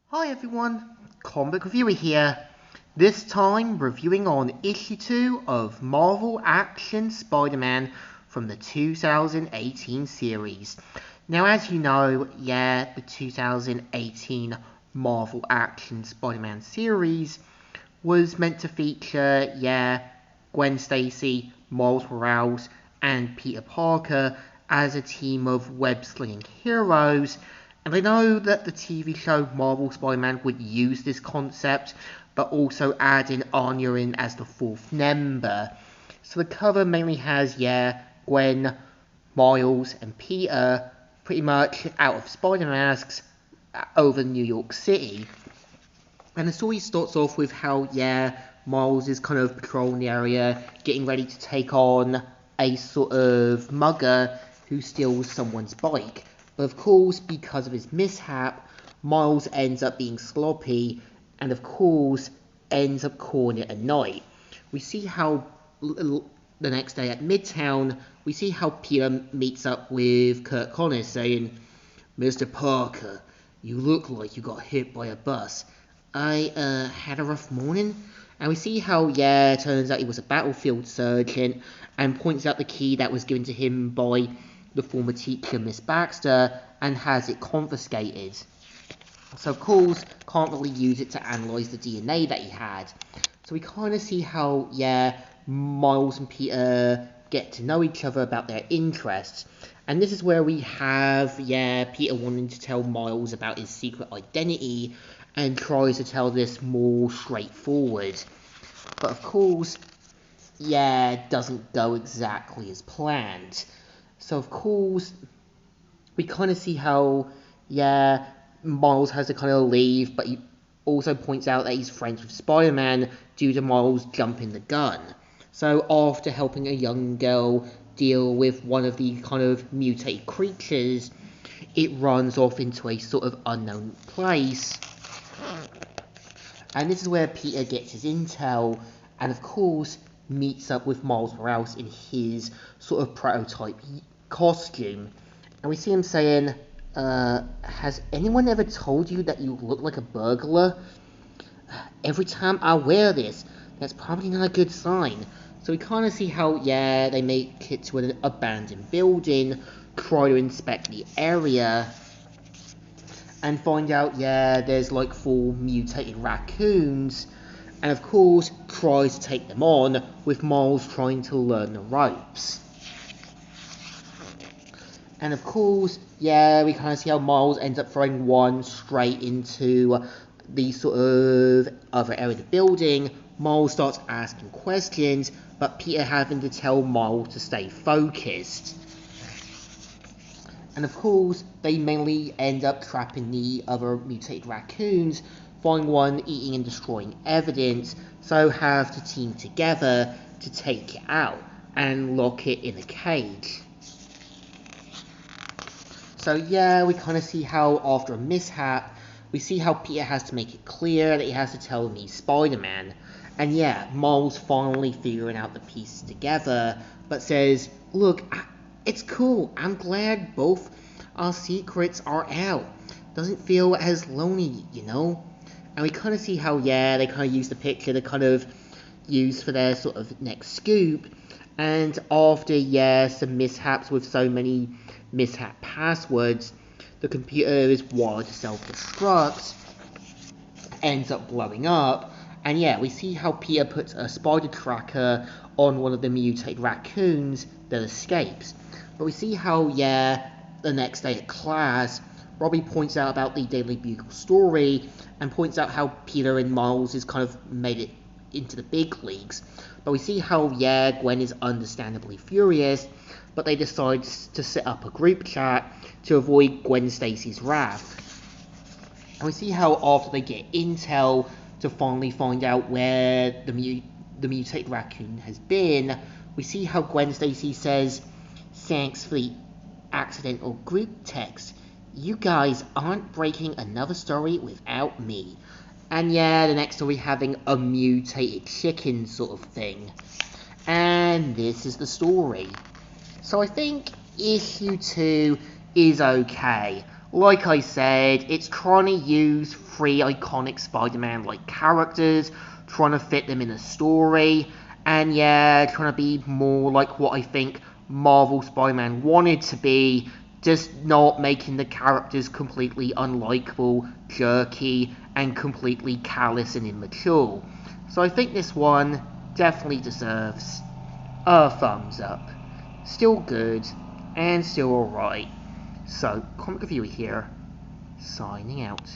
Hi everyone, Comic Reviewer here. This time reviewing on issue 2 of Marvel Action Spider-Man from the 2018 series. Now as you know, the 2018 Marvel Action Spider-Man series was meant to feature, Gwen Stacy, Miles Morales, and Peter Parker as a team of web-slinging heroes. And I know that the TV show Marvel Spider-Man would use this concept, but also add in Anya in as the fourth member. So the cover mainly has, Gwen, Miles, and Peter pretty much out of Spider masks over New York City. And the story starts off with how, Miles is kind of patrolling the area, getting ready to take on a sort of mugger who steals someone's bike. But of course, because of his mishap, Miles ends up being sloppy, and of course, ends up calling it a night. We see how the next day at Midtown, we see how Peter meets up with Kurt Connors saying, "Mr. Parker, you look like you got hit by a bus. I had a rough morning." And we see how, it turns out he was a battlefield surgeon, and points out the key that was given to him by the former teacher, Miss Baxter, and has it confiscated. So, of course, can't really use it to analyze the DNA that he had. So we kind of see how, Miles and Peter get to know each other about their interests. And this is where we have, Peter wanting to tell Miles about his secret identity, and tries to tell this more straightforward. But of course, it doesn't go exactly as planned. So of course, we kind of see how, Miles has to kind of leave, but he also points out that he's friends with Spider-Man due to Miles jumping the gun. So after helping a young girl deal with one of the kind of mutated creatures, it runs off into a sort of unknown place. And this is where Peter gets his intel, and of course meets up with Miles Morales in his sort of prototype costume. And we see him saying, "Has anyone ever told you that you look like a burglar? Every time I wear this, that's probably not a good sign." So we kind of see how, they make it to an abandoned building, try to inspect the area, and find out, there's like 4 mutated raccoons, and of course tries to take them on, with Miles trying to learn the ropes. And of course, we kind of see how Miles ends up throwing one straight into the sort of other area of the building. Miles starts asking questions, but Peter having to tell Miles to stay focused. And of course, they mainly end up trapping the other mutated raccoons, find one eating and destroying evidence, so have to team together to take it out and lock it in a cage. So we kind of see how after a mishap, we see how Peter has to make it clear that he has to tell him he's Spider-Man. And Miles finally figuring out the pieces together, but says, "Look, it's cool. I'm glad both our secrets are out. Doesn't feel as lonely, you know?" And we kind of see how, they kind of use the picture to kind of use for their sort of next scoop. And after, some mishaps with so many mishap passwords, the computer is wired to self-destruct, ends up blowing up. And we see how Peter puts a spider tracker on one of the mutated raccoons that escapes. But we see how, the next day at class, Robbie points out about the Daily Bugle story, and points out how Peter and Miles has kind of made it into the big leagues. But we see how, Gwen is understandably furious, but they decide to set up a group chat to avoid Gwen Stacy's wrath. And we see how after they get intel to finally find out where the mutated raccoon has been, we see how Gwen Stacy says, "Thanks for the accidental group text. You guys aren't breaking another story without me." And the next story having a mutated chicken sort of thing. And this is the story. So I think issue 2 is okay. Like I said, it's trying to use 3 iconic Spider-Man like characters, trying to fit them in a story, and yeah, trying to be more like what I think Marvel Spider-Man wanted to be, just not making the characters completely unlikable, jerky, and completely callous and immature. So I think this one definitely deserves a thumbs up. Still good, and still alright. So, Comic Reviewer here, signing out.